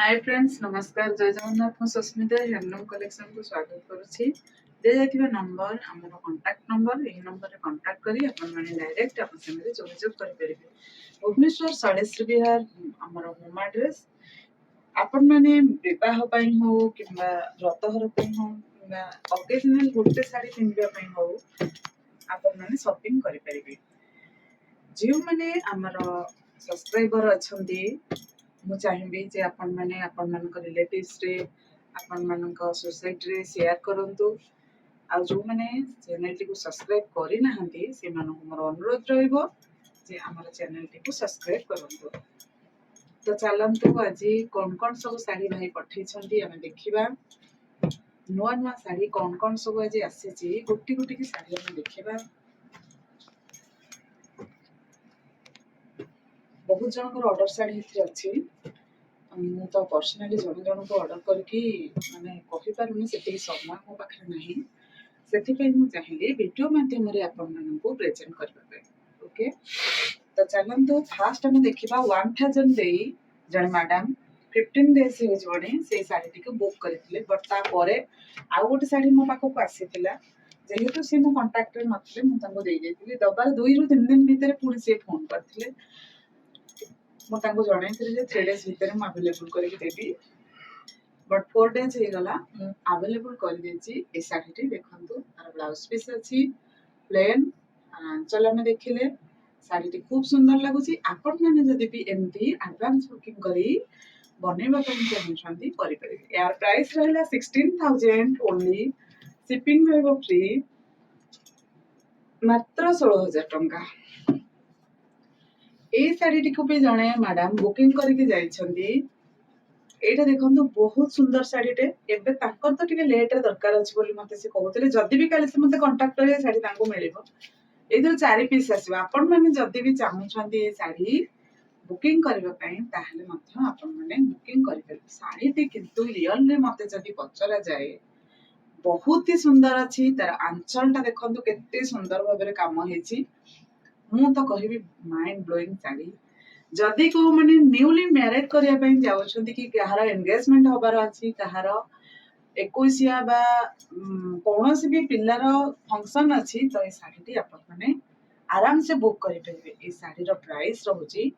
Hi friends, नमस्कार। जय जगन्नाथ। मु सस्मिता हैंडलूम कलेक्शन को स्वागत करुच्ची। दे जाइथिबा नंबर हमर कांटेक्ट नंबर, एही नंबर रे कांटेक्ट करी अपन माने डायरेक्ट अपन संगे जोगाजोग करि परिबे। भुवनेश्वर षडेश्वरी विहार हमर होम एड्रेस। अपन माने विवाह पई हो किबा व्रतहर पई हो किबा ओकेजनल गोटे साड़ी पिंधिबा पई हो अपन माने शॉपिंग करि परिबे। जो माने हमर सब्सक्राइबर अछंती मु चाहिए जे अपन माने अपन मन रिलेटिव्स रे अपन मन सोसाइटी रे शेयर करंतु आ जो माने चैनल टी को सब्सक्राइब करि नाहंती से मानको मोर अनुरोध रहइबो जे हमर चैनल टी को सब्सक्राइब करंतु। तो चलंतु आज कौन सब साड़ी भाई पठै छंती हमें देखिबा। नुआ नुआ साड़ी कौन सब आज आसी गोटी गोटी की साड़ी हमें देखिबा। बहुत जनकर ऑर्डर साड़ी हिथि अछि। मु तो पर्सनली जन को ऑर्डर करके माने कहि पारुनी सेति समय मो पाखरे नाही। सेति पे मु चाहिए वीडियो माध्यम रे आपन मन को प्रेजेंट करबा पे। ओके, तो चलंतु फास्ट हम देखिबा 1000 देई जन मैडम 15 डेज हे जणे से साड़ी टी को बुक करथिले, बट ता परे आ गोटे साड़ी मो पाखो को आसीथिला। जेहेतु से मो कांटेक्ट रे नथले मु तांको देई देथिली। दबार 2 रु 3 दिन भीतर पुणी से फोन करथिले। मु तांको जणाइथिली जे 3 डेज भीतर मु अवेलेबल करके देबी, बट 4 डेज हे गला मु अवेलेबल कर देछि। ए साड़ी टी देखंतु, तार ब्लाउज पीस अछि प्लेन। चलो हम देखिले साड़ी टी खूब सुंदर लागुची। आपण माने जदि भी एमती एडवांस बुकिंग करी बनेबा ପାଇଁ ଚାହୁଁଛନ୍ତି କରିପାରିବେ। यार प्राइस रहला 16000 ओनली। शिपिंग रहइबो फ्री, मात्र 16000 टंका। ए साड़ी टी को भी जणे मैडम बुकिंग करके जाइछंती। एटा देखंतु बहुत सुंदर साड़ी टे। एबे ताकर तो टिके लेट रे दरकार अछि बोली मते से कहउतले। जदि भी काली से मते कांटेक्ट करे साड़ी तांको मिलिबो। Either 4 piece आसीबो। आपण माने जदि भी चाहुछंती ए साड़ी बुकिंग करबा ପାଇଁ ताहले मध्य आपण माने बुकिंग करि परिबे। साड़ी टी किंतु रियल रे मते जदि पचरा जाए बहुत ही सुंदर अछि। तार आंचल टा देखंतु केते सुंदर भाबरे काम हेछि। मु तो कहिबी माइंड ब्लोइंग साड़ी। जदि को माने न्यूली मैरिड करिया ପାଇଁ जाउछंती कि कहार एंगेजमेंट होबार अछि, कहार 21 बा कोनोसी भी पिल्लार फंक्शन अछि, तो ए साड़ी टी आपण माने आराम से बुक करि परिबे। ए साड़ी रो प्राइस रहउची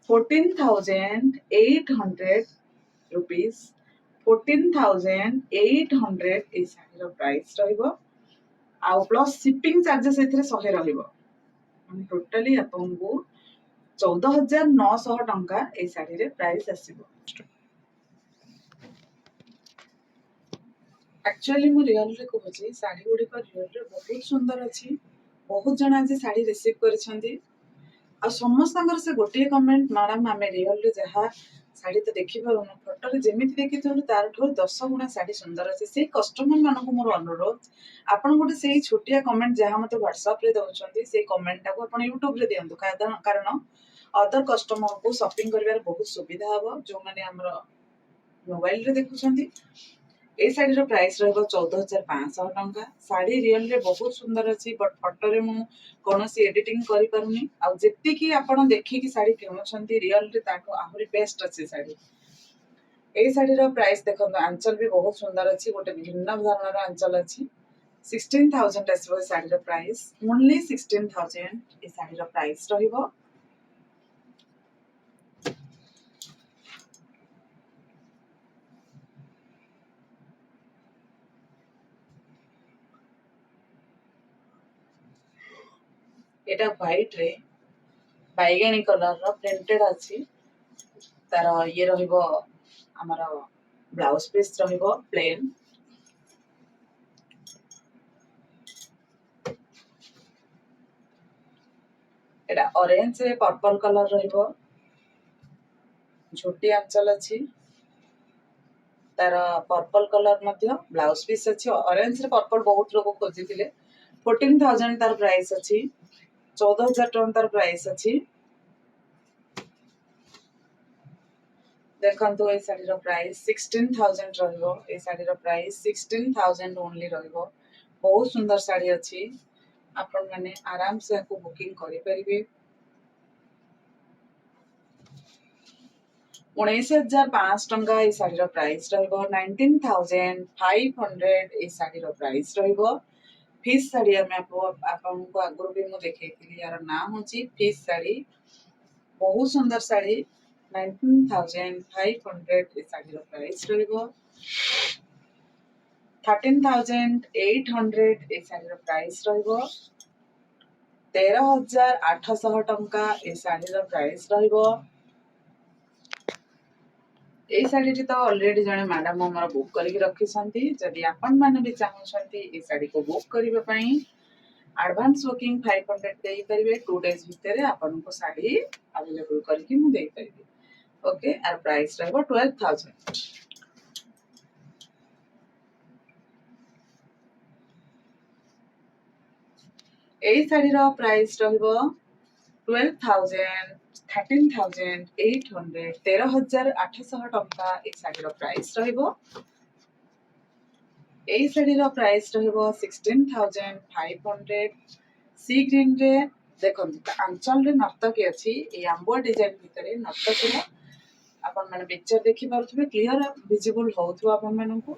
14800 रुपीस। 14800 ए साड़ी रो प्राइस रहइबो। आ प्लस शिपिंग चार्जेस एथरे 100 रहइबो। टोटली आपन को 14900 टंका ए साड़ी रे प्राइस आसीबो। एक्चुअली मु रियल रे कहूची साड़ी गुडी का रियल रे बहुत सुंदर अछि। बहुत जण आज साड़ी रिसीव करिसंती। आ समस्तंगर से गोटे कमेंट, मैडम आमे रियल रे जहा साड़ी तो देखि पारुनु, फोटो रे जेमिति देखिथुनु तार ठो 10 गुणा साड़ी सुंदर अछि। से कस्टमर मानको मोर अनुरोध, आपण गोटे सेही छोटिया कमेंट जहा मते व्हाट्सएप रे दउछंती से कमेंट टा को आपण यूट्यूब रे दियंतु। कारण अदर कस्टमर को शॉपिंग करिवार बहुत सुविधा हबो जो माने हमर मोबाइल रे देखुछंती। ए साड़ी रो प्राइस रहबो 14500 टंका। साड़ी रियल रे बहुत सुंदर अछि, बट फोटो रे मु कोनोसी एडिटिंग करि पारुनी। आ जेति कि आपण देखि कि साड़ी किनुछंती रियल रे ताको आहुरी बेस्ट अछि साड़ी। ए साड़ी रो प्राइस देखंतु, आंचल भी बहुत सुंदर अछि, गोटे भिन्न धरणर आंचल अछि। 16000 आसीबो साड़ी रो प्राइस, ओनली 16000 ए साड़ी रो प्राइस रहिबो। एटा व्हाइट रे बैगनी कलर रो प्रिंटेड अछि। तार ये रहिबो हमर ब्लाउज पीस रहिबो प्लेन। एटा ऑरेंज रे पर्पल कलर रहिबो। झोटी आंचल अछि। तार पर्पल कलर मध्य ब्लाउज पीस अछि। ऑरेंज रे पर्पल बहुत लोग खोजिथिले। 14000 तार प्राइस अछि। 14000 टन तार प्राइस अछि। देखंतु ए साड़ी रो प्राइस 16000 रहइबो। ए साड़ी रो प्राइस 16000 ओनली रहइबो। बहुत सुंदर साड़ी अछि। आपण माने आराम से आको बुकिंग करि परिबे। 19,500 ଟଙ୍କା এই ଶାଢ଼ୀର ପ୍ରାଇସ୍ ରହିବ। 19,500 এই ଶାଢ଼ୀର ପ୍ରାଇସ୍ ରହିବ। ଫିସ୍ ଶାଢ଼ୀ ଆପଣଙ୍କୁ ଆଗରୁ ବି ମୁଁ ଦେଖେଇଥିଲି। ୟାର ନାଁ ହେଉଛି ଫିସ୍ ଶାଢ଼ୀ। ବହୁତ ସୁନ୍ଦର ଶାଢ଼ୀ। 19,500 এই ଶାଢ଼ୀର ପ୍ରାଇସ୍ ରହିବ। 13,800 এই ଶାଢ଼ୀର ପ୍ରାଇସ୍ ରହିବ। 13,800 ଟଙ୍କା এই ଶାଢ଼ୀର ପ୍ରାଇସ୍ ରହିବ। এই ଶାଢ଼ୀଟି ତ ଅଲରେଡି ଜଣେ ମ୍ୟାଡାମ ଆମର ବୁକ୍ କରିକି ରଖିଛନ୍ତି। ଯଦି ଆପଣମାନେ ବି ଚାହୁଁଛନ୍ତି এই ଶାଢ଼ୀକୁ ବୁକ୍ କରିବା ପାଇଁ ଆଡଭାନ୍ସ ବୁକିଂ 500 ଦେଇପାରିବେ। 2 days ଭିତରେ ଆପଣଙ୍କୁ ଶାଢ଼ୀ ଆଭେଲେବୁଲ କରିକି ମୁଁ ଦେଇପାରିବି। ଓକେ, ଆର ପ୍ରାଇସ୍ ରହିବ 12,000। এই ଶାଢ଼ୀର ପ୍ରାଇସ୍ ରହିବ 12,000, 13,800, 13,800 ଟଙ୍କା এই ଶାଢ଼ୀର ପ୍ରାଇସ୍ ରହିବ। এই ଶାଢ଼ୀର ପ୍ରାଇସ୍ ରହିବ 16,500। ସି ଗ୍ରୀନରେ ଦେଖନ୍ତୁ ଆଞ୍ଚଳରେ ନର୍ତ୍ତକୀ ଅଛି। এই ଆମ୍ବୁଆ ଡିଜାଇନ ଭିତରେ ନର୍ତ୍ତକୀର ଆପଣମାନେ ପିକ୍ଚର ଦେଖିପାରୁଥିବେ। କ୍ଲିୟର ଭିଜିବୁଲ ହଉଥିବ ଆପଣମାନଙ୍କୁ।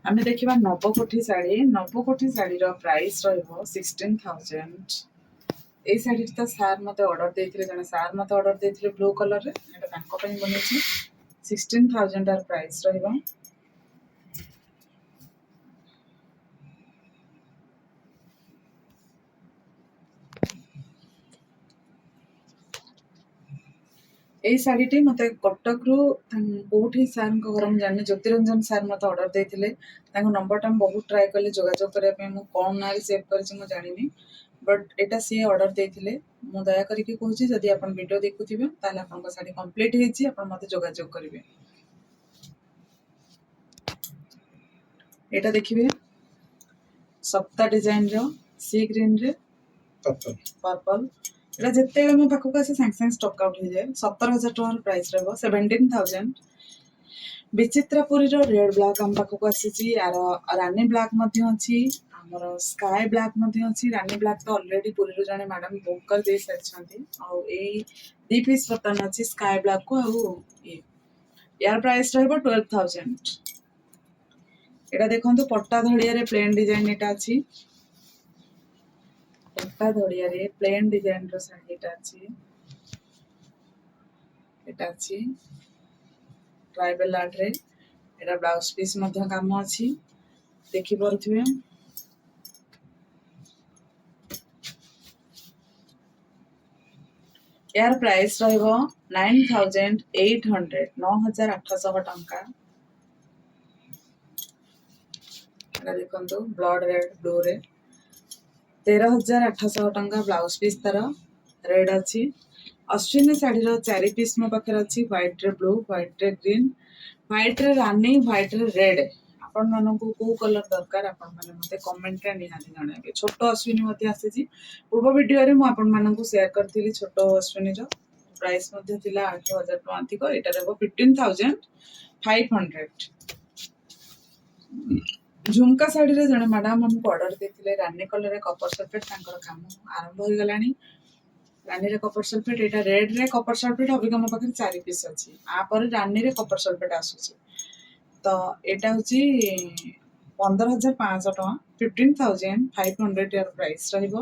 ଆମେ ଦେଖିବା ନବକୋଠି ଶାଢ଼ୀ। ନବକୋଠି ଶାଢ଼ୀର ପ୍ରାଇସ୍ ରହିବ 16,000। এই ଶାଢ଼ୀଟି ତ ସାର୍ ମତେ ଅର୍ଡର ଦେଇଥିଲେ। ଜଣେ ସାର୍ ମତେ ଅର୍ଡର ଦେଇଥିଲେ ବ୍ଲୁ କଲରରେ। ଏଇଟା ତାଙ୍କ ପାଇଁ ବନେଇଛି। 16,000 ର ପ୍ରାଇସ୍ ରହିବ। এই ଶାଢ଼ୀଟି ମତେ କଟକରୁ କୋଉଠି ସାର୍ଙ୍କ ଘର ମୁଁ ଜାଣିନି, ଜ୍ୟୋତିରଞ୍ଜନ ସାର୍ ମତେ ଅର୍ଡର ଦେଇଥିଲେ। ତାଙ୍କ ନମ୍ବରଟା ମୁଁ ବହୁତ ଟ୍ରାଏ କଲି ଯୋଗାଯୋଗ କରିବା ପାଇଁ। ମୁଁ କଣ ନାଁରେ ସେଭ୍ କରିଛି ମୁଁ ଜାଣିନି, ବଟ୍ ଏଇଟା ସିଏ ଅର୍ଡର ଦେଇଥିଲେ। ମୁଁ ଦୟା କରିକି କହୁଛି ଯଦି ଆପଣ ଭିଡିଓ ଦେଖୁଥିବେ ତାହେଲେ ଆପଣଙ୍କ ଶାଢ଼ୀ କମ୍ପ୍ଲିଟ୍ ହେଇଛି, ଆପଣ ମତେ ଯୋଗାଯୋଗ କରିବେ। ଏଇଟା ଦେଖିବେ ସପ୍ତା ଡିଜାଇନର ସି ଗ୍ରୀନରେ ପର୍ପଲ। এটা ଯେତେବେଳେ ମୋ ପାଖକୁ ଆସେ ସାଙ୍ଗେ ସାଙ୍ଗେ ଷ୍ଟକ୍ ଆଉଟ୍ ହେଇଯାଏ। 17,000 ଟଙ୍କାର ପ୍ରାଇସ୍ ରହିବ। 17,000। ବିଚିତ୍ରାପୁରୀର ରେଡ୍ ବ୍ଲାକ୍ ଆମ ପାଖକୁ ଆସିଛି। ଆର ରାନୀ ବ୍ଲାକ୍ ମଧ୍ୟ ଅଛି, ଆମର ସ୍କାଏ ବ୍ଲାକ୍ ମଧ୍ୟ ଅଛି। ରାନୀ ବ୍ଲାକ୍ ତ ଅଲରେଡି ପୁରୀରୁ ଜଣେ ମ୍ୟାଡାମ ବୁକ୍ କରିଦେଇ ସାରିଛନ୍ତି। ଆଉ ଏଇ 2 ପିସ୍ ବର୍ତ୍ତମାନ ଅଛି ସ୍କାଏ ବ୍ଲାକ୍କୁ ଆଉ ୟାର ପ୍ରାଇସ୍ ରହିବ 12,000। এটা ଦେଖନ୍ତୁ ପଟ୍ଟା ଧଡ଼ିଆରେ ପ୍ଲେନ୍ ଡିଜାଇନ ଏଟା ଅଛି। ପଟ୍ଟା ଧଡ଼ିଆରେ ପ୍ଲେନ୍ ଡିଜାଇନର ଶାଢ଼ୀ ଏଟା ଅଛି। এটা ଅଛି ଟ୍ରାଇବାଲ ଆର୍ଟରେ। এটা ବ୍ଲାଉଜ ପିସ୍ ମଧ୍ୟ କାମ ଅଛି, ଦେଖିପାରୁଥିବେ। यार प्राइस ରହିବ 9,800, 9,800 ଟଙ୍କା। এটা ଦେଖନ୍ତୁ ବ୍ଲଡ୍ ରେଡ୍ ବ୍ଲୁରେ 13,800 ଟଙ୍କା। ବ୍ଲାଉଜ ପିସ୍ ତାର ରେଡ୍ ଅଛି। ଅଶ୍ୱିନୀ ଶାଢ଼ୀର 4 ପିସ୍ ମୋ ପାଖରେ ଅଛି। ହ୍ୱାଇଟ୍ରେ ବ୍ଲୁ, ହ୍ୱାଇଟ୍ରେ ଗ୍ରୀନ୍, ହ୍ୱାଇଟ୍ରେ ରାନୀ, ହ୍ୱାଇଟ୍ରେ ରେଡ୍। ଆପଣମାନଙ୍କୁ କୋଉ କଲର ଦରକାର ଆପଣମାନେ ମୋତେ କମେଣ୍ଟରେ ନିହାତି ଜଣାଇବେ। ଛୋଟ ଅଶ୍ୱିନୀ ମଧ୍ୟ ଆସିଛି। ପୂର୍ବ ଭିଡ଼ିଓରେ ମୁଁ ଆପଣମାନଙ୍କୁ ସେୟାର କରିଥିଲି ଛୋଟ ଅଶ୍ୱିନୀର ପ୍ରାଇସ୍ ମଧ୍ୟ ଥିଲା 8,000 ଟଙ୍କା ଅଧିକ। ଏଇଟା ରହିବ 15,500। ଝୁମକା ଶାଢ଼ୀରେ ଜଣେ ମ୍ୟାଡାମ ଆମକୁ ଅର୍ଡର ଦେଇଥିଲେ ରାନୀ କଲରରେ କପର ସଲଫେଟ୍। ତାଙ୍କର କାମ ଆରମ୍ଭ ହୋଇଗଲାଣି। ରାନୀରେ କପର ସଲଫେଟ୍, ଏଇଟା ରେଡ୍ରେ କପର ସଲଫେଟ୍ ଅବିକା ମୋ ପାଖରେ 4 ପିସ୍ ଅଛି। ଆପରେ ରାନୀରେ କପର ସଲଫେଟ୍ ଆସୁଛି। ତ ଏଇଟା ହେଉଛି 15,500 ଟଙ୍କା। 15,500 ୟାର ପ୍ରାଇସ୍ ରହିବ।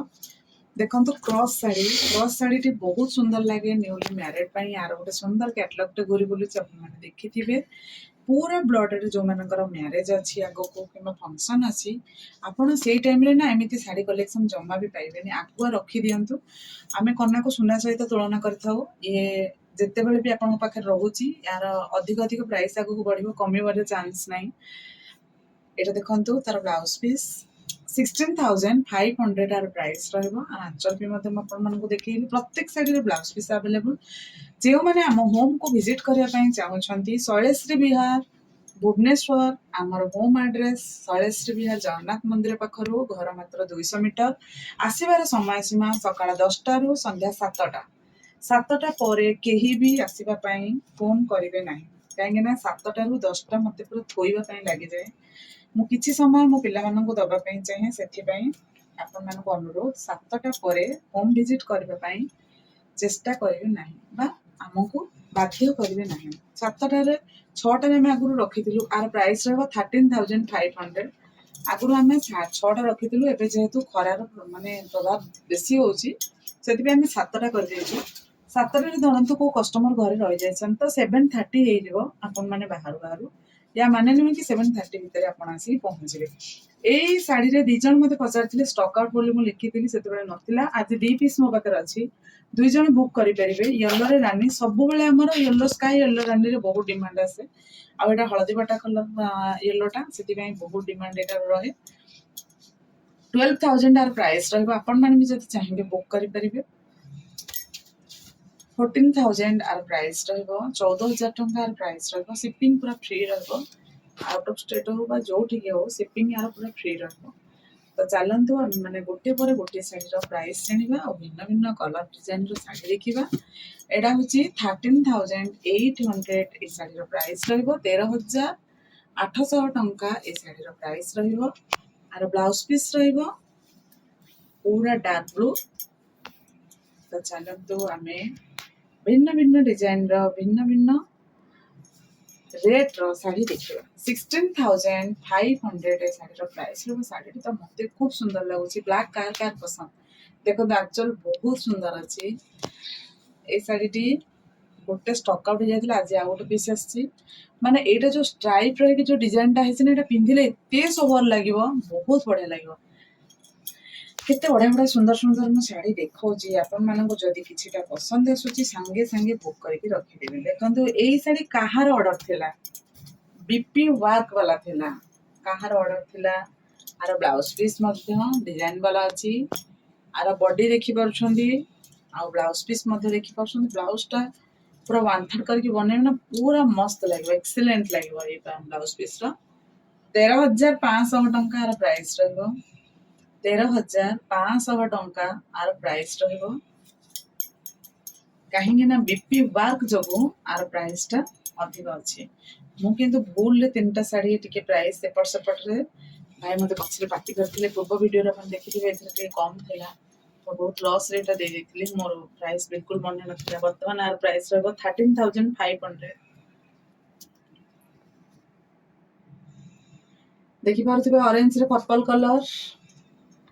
ଦେଖନ୍ତୁ କ୍ରସ୍ ଶାଢ଼ୀ। କ୍ରସ୍ ଶାଢ଼ୀଟି ବହୁତ ସୁନ୍ଦର ଲାଗେ ନ୍ୟୁଲି ମ୍ୟାରେଡ୍ ପାଇଁ। ଆର ଗୋଟେ ସୁନ୍ଦର କ୍ୟାଟଲଗଟେ ଘୁରି ବୁଲୁଛି, ଆପଣମାନେ ଦେଖିଥିବେ। ପୁରା ବ୍ଲଡରେ ଯୋଉମାନଙ୍କର ମ୍ୟାରେଜ ଅଛି ଆଗକୁ କିମ୍ବା ଫଙ୍କସନ୍ ଅଛି, ଆପଣ ସେଇ ଟାଇମରେ ନା ଏମିତି ଶାଢ଼ୀ କଲେକ୍ସନ ଜମା ବି ପାଇବେନି। ଆଗୁଆ ରଖିଦିଅନ୍ତୁ। ଆମେ କନାକୁ ସୁନା ସହିତ ତୁଳନା କରିଥାଉ। ଇଏ ଯେତେବେଳେ ବି ଆପଣଙ୍କ ପାଖରେ ରହୁଛି ୟାର ଅଧିକ ଅଧିକ ପ୍ରାଇସ୍ ଆଗକୁ ବଢିବ, କମିବାର ଚାନ୍ସ ନାହିଁ। এটা ଦେଖନ୍ତୁ ତାର ବ୍ଲାଉଜ ପିସ୍ 16,500 ଆର ପ୍ରାଇସ୍ ରହିବ। ଆଉ ଆଞ୍ଚଳ ବି ମଧ୍ୟ ମୁଁ ଆପଣମାନଙ୍କୁ ଦେଖେଇଲି। ପ୍ରତ୍ୟେକ ଶାଢ଼ୀରେ ବ୍ଲାଉଜ ପିସ୍ ଆଭେଲେବୁଲ। ଯେଉଁମାନେ ଆମ ହୋମକୁ ଭିଜିଟ୍ କରିବା ପାଇଁ ଚାହୁଁଛନ୍ତି, ଶୈଳଶ୍ରୀ ବିହାର ଭୁବନେଶ୍ୱର ଆମର ହୋମ୍ ଆଡ୍ରେସ୍ ଶୈଳଶ୍ରୀ ବିହାର ଜଗନ୍ନାଥ ମନ୍ଦିର ପାଖରୁ, ଘର ମାତ୍ର 200 ମିଟର। ଆସିବାର ସମୟ ସୀମା ସକାଳ 10ଟାରୁ ସନ୍ଧ୍ୟା 7ଟା। 7ଟା ପରେ କେହି ବି ଆସିବା ପାଇଁ ଫୋନ୍ କରିବେ ନାହିଁ, କାହିଁକିନା 7ଟାରୁ 10ଟା ମୋତେ ପୁରା ଥୋଇବା ପାଇଁ ଲାଗିଯାଏ। ମୁଁ କିଛି ସମୟ ମୋ ପିଲାମାନଙ୍କୁ ଦେବା ପାଇଁ ଚାହେଁ। ସେଥିପାଇଁ ଆପଣମାନଙ୍କୁ ଅନୁରୋଧ 7ଟା ପରେ ହୋମ୍ ଭିଜିଟ୍ କରିବା ପାଇଁ ଚେଷ୍ଟା କରିବେ ନାହିଁ ବା ଆମକୁ ବାଧ୍ୟ କରିବେ ନାହିଁ। 7টাରେ 6টাରେ ଆମେ ଆଗରୁ ରଖିଥିଲୁ, ଆର ପ୍ରାଇସ୍ ରହିବ 13,500। ଆଗରୁ ଆମେ 6ଟା ରଖିଥିଲୁ, ଏବେ ଯେହେତୁ ଖରାର ମାନେ ପ୍ରଭାବ ବେଶୀ ହେଉଛି ସେଥିପାଇଁ ଆମେ 7ଟା କରିଦେଇଛୁ। 7টাରେ ଧରନ୍ତୁ କେଉଁ କଷ୍ଟମର ଘରେ ରହିଯାଇଛନ୍ତି ତ 7:30 ହେଇଯିବ ଆପଣମାନେ ବାହାରୁ ବାହାରୁ। ୟା ମାନେ ନୁହେଁ କି 7:30 ଭିତରେ ଆପଣ ଆସିକି ପହଞ୍ଚିବେ। ଏଇ ଶାଢ଼ୀରେ 2 ଜଣ ମୋତେ ପଚାରିଥିଲେ ଷ୍ଟକ୍ ଆଉଟ୍ ବୋଲି ମୁଁ ଲେଖିଥିଲି, ସେତେବେଳେ ନଥିଲା। ଆଜି 2 ପିସ୍ ମୋ ପାଖରେ ଅଛି, 2 ଜଣ ବୁକ୍ କରିପାରିବେ। ୟେଲୋରେ ରାନୀ, ସବୁବେଳେ ଆମର ୟେଲୋ ସ୍କାଏ ୟେଲୋ ରାନୀରେ ବହୁତ ଡିମାଣ୍ଡ ଆସେ। ଆଉ ଏଇଟା ହଳଦୀ ବଟା କଲର ୟେଲୋଟା, ସେଥିପାଇଁ ବହୁତ ଡିମାଣ୍ଡ ଏଇଟା ରହେ। 12,000 ଆର ପ୍ରାଇସ୍ ରହିବ। ଆପଣମାନେ ବି ଯଦି ଚାହିଁବେ ବୁକ୍ କରିପାରିବେ। 14,000 ଆର ପ୍ରାଇସ୍ ରହିବ। 14,000 ଟଙ୍କା ଆର ପ୍ରାଇସ୍ ରହିବ। ସିପିଂ ପୁରା ଫ୍ରି ରହିବ। ଆଉଟ୍ ଅଫ୍ ଷ୍ଟେଟ୍ ହଉ ବା ଯୋଉଠିକି ହଉ ସିପିଂ ଆର ପୁରା ଫ୍ରି ରହିବ। ତ ଚାଲନ୍ତୁ ଆମେ ମାନେ ଗୋଟିଏ ପରେ ଗୋଟିଏ ଶାଢ଼ୀର ପ୍ରାଇସ୍ ଜାଣିବା ଆଉ ଭିନ୍ନ ଭିନ୍ନ କଲର ଡିଜାଇନର ଶାଢ଼ୀ ଦେଖିବା। ଏଇଟା ହେଉଛି 13,800 ଏ ଶାଢ଼ୀର ପ୍ରାଇସ୍ ରହିବ। 13,800 ଟଙ୍କା ଏ ଶାଢ଼ୀର ପ୍ରାଇସ୍ ରହିବ। ଆର ବ୍ଲାଉଜ ପିସ୍ ରହିବ ପୁରା ଡାର୍କ ବ୍ଲୁ। ତ ଚାଲନ୍ତୁ ଆମେ ଭିନ୍ନ ଭିନ୍ନ ଡିଜାଇନର ଭିନ୍ନ ଭିନ୍ନ ରେଟ୍ର ଶାଢ଼ୀ ଦେଖିବା। 16,500 ଏ ଶାଢ଼ୀର ପ୍ରାଇସ୍ ରହିବ। ଶାଢ଼ୀଟି ତ ମୋତେ ଖୁବ୍ ସୁନ୍ଦର ଲାଗୁଛି। ବ୍ଲାକ୍ କାହାର କାହାର ପସନ୍ଦ, ଦେଖନ୍ତୁ ଆକ୍ଚୁଆଲି ବହୁତ ସୁନ୍ଦର ଅଛି এই ଶାଢ଼ୀଟି। ଗୋଟେ ଷ୍ଟକ୍ ଆଉଟ୍ ହେଇଯାଇଥିଲା, ଆଜି ଆଉ ଗୋଟେ ପିସ୍ ଆସିଛି। ମାନେ ଏଇଟା ଯୋଉ ଷ୍ଟ୍ରାଇପ୍ ରହିକି ଯୋଉ ଡିଜାଇନଟା ହେଇଛି ନା, ଏଇଟା ପିନ୍ଧିଲେ ଏତେ ସୋବର ଲାଗିବ, ବହୁତ ବଢିଆ ଲାଗିବ। କେତେ ବଢିଆ ବଢିଆ ସୁନ୍ଦର ସୁନ୍ଦର ମୁଁ ଶାଢ଼ୀ ଦେଖଉଛି ଆପଣମାନଙ୍କୁ। ଯଦି କିଛିଟା ପସନ୍ଦ ଆସୁଛି ସାଙ୍ଗେ ସାଙ୍ଗେ ବୁକ୍ କରିକି ରଖିଦେବେ। ଦେଖନ୍ତୁ ଏଇ ଶାଢ଼ୀ କାହାର ଅର୍ଡର ଥିଲା, ବିପି ୱାର୍କ ବାଲା ଥିଲା। କାହାର ଅର୍ଡର ଥିଲା। ଆର ବ୍ଲାଉଜ ପିସ୍ ମଧ୍ୟ ଡିଜାଇନ ବାଲା ଅଛି। ଆର ବଡି ଦେଖିପାରୁଛନ୍ତି, ଆଉ ବ୍ଲାଉଜ ପିସ୍ ମଧ୍ୟ ଦେଖିପାରୁଛନ୍ତି। ବ୍ଲାଉଜଟା ପୁରା 1/3 କରିକି ବନେଇବେ ନା, ପୁରା ମସ୍ତ ଲାଗିବ, ଏକ୍ସେଲେଣ୍ଟ ଲାଗିବ ଏଇ ବ୍ଲାଉଜ ପିସ୍ର। 13,500 ଟଙ୍କା ଆର ପ୍ରାଇସ୍ ରହିବ। 13,500 ଟଙ୍କା ଆର ପ୍ରାଇସ୍ ରହିବ। କାହିଁକି ନା ବିପି ୱାର୍କ ଯୋଗୁଁ ଆର ପ୍ରାଇସ୍ଟା ଅଧିକ ଅଛି। ମୁଁ କିନ୍ତୁ ଭୁଲରେ 3ଟା ଶାଢ଼ୀ ଟିକେ ପ୍ରାଇସ୍ ଏପଟ ସେପଟରେ ଭାଇ ମୋତେ ପଛରେ ପାଟି କରିଥିଲେ। ପୂର୍ବ ଭିଡ଼ିଓରେ ଆପଣ ଦେଖିଥିବେ, ଏଥିରେ ଟିକେ କମ୍ ଥିଲା, ମୁଁ ବହୁତ ଲସ୍ରେ ଏଇଟା ଦେଇଦେଇଥିଲି। ମୋର ପ୍ରାଇସ୍ ବିଲକୁଲ ମନେ ନଥିଲା। ବର୍ତ୍ତମାନ ଆର ପ୍ରାଇସ୍ ରହିବ 13,500। ଦେଖିପାରୁଥିବେ ଅରେଞ୍ଜରେ ପର୍ପଲ କଲର।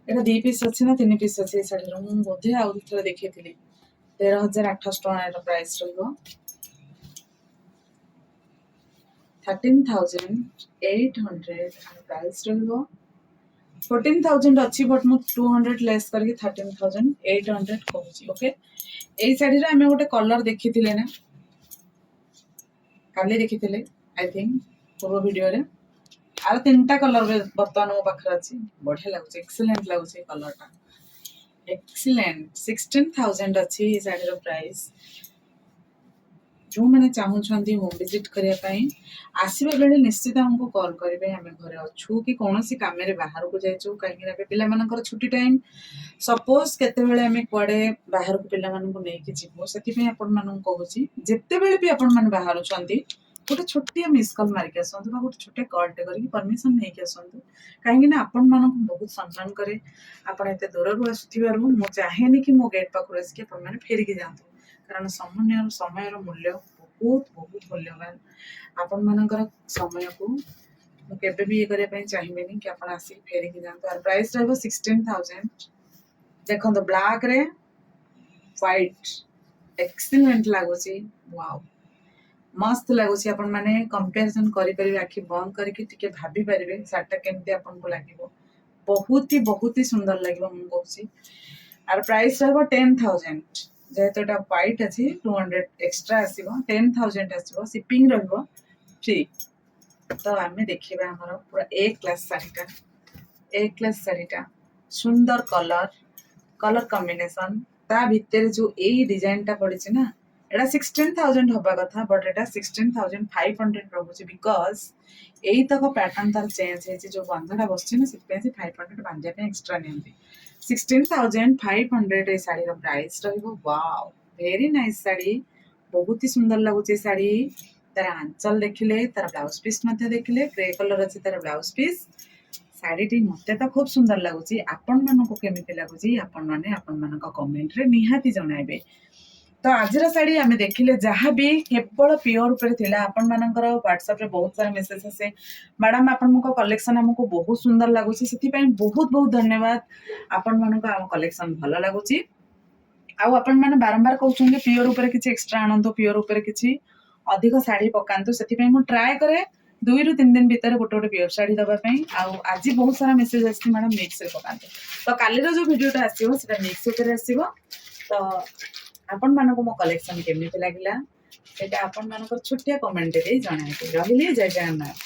ଏଇଟା 2 ପିସ୍ ଅଛି ନା 3 ପିସ୍ ଅଛି ଏଇ ଶାଢ଼ୀର, ମୁଁ ବୋଧେ ଆଉ ଥରେ ଦେଖେଇଥିଲି। 13,800 ଟଙ୍କା ଏର ପ୍ରାଇସ୍ ରହିବ। 13,800 ପ୍ରାଇସ୍ ରହିବ। 14,000 ଅଛି, ବଟ୍ ମୁଁ 200 ଲେସ୍ କରିକି 13,800 କହୁଛି। ଓକେ, ଏଇ ଶାଢ଼ୀର ଆମେ ଗୋଟେ କଲର ଦେଖିଥିଲେ ନା, କାଲି ଦେଖିଥିଲେ ଆଇ ଥିଙ୍କ ପୂର୍ବ ଭିଡ଼ିଓରେ। ଆଉ 3ଟା କଲର ବର୍ତ୍ତମାନ ମୋ ପାଖରେ ଅଛି। ବଢିଆ ଲାଗୁଛି, ଏକ୍ସେଲେଣ୍ଟ ଲାଗୁଛି କଲରଟା, ଏକ୍ସେଲେଣ୍ଟ। 16,000 ଅଛି ଏ ଶାଢ଼ୀର ପ୍ରାଇସ୍। ଯୋଉମାନେ ଚାହୁଁଛନ୍ତି ହୋମ୍ ଭିଜିଟ୍ କରିବା ପାଇଁ ଆସିବା ବେଳେ ନିଶ୍ଚିତ ଆମକୁ କଲ୍ କରିବେ। ଆମେ ଘରେ ଅଛୁ କି କୌଣସି କାମରେ ବାହାରକୁ ଯାଇଛୁ, କାହିଁକିନା ଏବେ ପିଲାମାନଙ୍କର ଛୁଟି ଟାଇମ୍। ସପୋଜ କେତେବେଳେ ଆମେ କୁଆଡେ ବାହାରକୁ ପିଲାମାନଙ୍କୁ ନେଇକି ଯିବୁ, ସେଥିପାଇଁ ଆପଣମାନଙ୍କୁ କହୁଛି ଯେତେବେଳେ ବି ଆପଣମାନେ ବାହାରୁଛନ୍ତି ଗୋଟେ ଛୋଟିଆ ମିସ୍ କଲ୍ ମାରିକି ଆସନ୍ତୁ ବା ଗୋଟେ ଛୋଟିଆ କଲ୍ଟେ କରିକି ପରମିସନ ନେଇକି ଆସନ୍ତୁ। କାହିଁକି ନା ଆପଣମାନଙ୍କୁ ବହୁତ ସମ୍ମାନ କରେ। ଆପଣ ଏତେ ଦୂରରୁ ଆସୁଥିବାରୁ ମୁଁ ଚାହେଁନି କି ମୋ ଗେଟ୍ ପାଖରୁ ଆସିକି ଆପଣମାନେ ଫେରିକି ଯାଆନ୍ତୁ, କାରଣ ସମୟର ମୂଲ୍ୟ ବହୁତ ବହୁତ ମୂଲ୍ୟବାନ। ଆପଣମାନଙ୍କର ସମୟକୁ ମୁଁ କେବେ ବି ଇଏ କରିବା ପାଇଁ ଚାହିଁବିନି କି ଆପଣ ଆସିକି ଫେରିକି ଯାଆନ୍ତୁ। ଆର ପ୍ରାଇସ୍ ରହିବ 16,000। ଦେଖନ୍ତୁ ବ୍ଲାକରେ ହ୍ୱାଇଟ୍ ଏକ୍ସେଲେଣ୍ଟ ଲାଗୁଛି, ୱାଓ ମସ୍ତ ଲାଗୁଛି। ଆପଣମାନେ କମ୍ପାରିଜନ କରିପାରିବେ, ଆଖି ବନ୍ଦ କରିକି ଟିକେ ଭାବି ପାରିବେ ଶାଢ଼ୀଟା କେମିତି ଆପଣଙ୍କୁ ଲାଗିବ। ବହୁତ ହି ସୁନ୍ଦର ଲାଗିବ ମୁଁ କହୁଛି। ଆର ପ୍ରାଇସ୍ ରହିବ 10,000। ଯେହେତୁ ଏଟା ହ୍ୱାଇଟ୍ ଅଛି 200 ଏକ୍ସଟ୍ରା ଆସିବ, 10,000 ଆସିବ। ସିପିଂ ରହିବ ଫ୍ରି। ତ ଆମେ ଦେଖିବା ଆମର ପୁରା ଏ କ୍ଲାସ୍ ଶାଢ଼ୀଟା। ଏ କ୍ଲାସ୍ ଶାଢ଼ୀଟା ସୁନ୍ଦର କଲର କମ୍ବିନେସନ, ତା ଭିତରେ ଯୋଉ ଏଇ ଡିଜାଇନଟା ପଡିଛି ନା, ଏଟା 16,000 ହବା କଥା, ବଟ୍ ଏଟା 16,500 ରହୁଛି। ବିକଜ ଏଇତକ ପ୍ୟାଟର୍ନ ତାର ଚେଞ୍ଜ ହେଇଛି, ଯୋଉ ବନ୍ଧଟା ବସିଛି ନା, ସେଥିପାଇଁ ସେ 500 ବାନ୍ଧିବା ପାଇଁ ଏକ୍ସଟ୍ରା ନିଅନ୍ତି। 16,500 ଏ ଶାଢ଼ୀର ପ୍ରାଇସ୍ ରହିବ। ୱାଓ, ଭେରି ନାଇସ୍ ଶାଢ଼ୀ, ବହୁତ ହି ସୁନ୍ଦର ଲାଗୁଛି ଏ ଶାଢ଼ୀ। ତାର ଆଞ୍ଚଲ ଦେଖିଲେ, ତାର ବ୍ଲାଉଜ ପିସ୍ ମଧ୍ୟ ଦେଖିଲେ, ଗ୍ରେ କଲର ଅଛି ତାର ବ୍ଲାଉଜ ପିସ୍। ଶାଢ଼ୀଟି ମତେ ତ ଖୁବ୍ ସୁନ୍ଦର ଲାଗୁଛି। ଆପଣମାନଙ୍କୁ କେମିତି ଲାଗୁଛି ଆପଣମାନେ ଆପଣମାନଙ୍କ କମେଣ୍ଟରେ ନିହାତି ଜଣାଇବେ। ତ तो आज शाढ़ी आम देखिले जहाँ भी केवल प्योर उपर थिला आपण मानकर व्हाट्सएप रे बहुत सारा मेसेज आसे मैडम आपण कलेक्शन हमको बहुत सुंदर लगुच से बहुत बहुत धन्यवाद आपण मानक आम कलेक्शन भल लगुच आपण मैंने बारंबार कहते प्योर उपर किसी एक्सट्रा आणतु प्योर उपर किसी अधिक शाढ़ी पकातु से ट्राए करे 2 ରୁ 3 दिन भितर गोटे गोटे प्योर शाढ़ी दवाई आज बहुत सारा मेसेज आसी मैडम मिक्स रे पकातु तो कालीर जो वीडियोटा आसो से मिक्स उपर आसो तो आपण मानक मो कलेक्शन केमिति लागिला सेटा आपण मानक छोटिया कमेंट रे जणाइबे रहिले जय जगन्नाथ।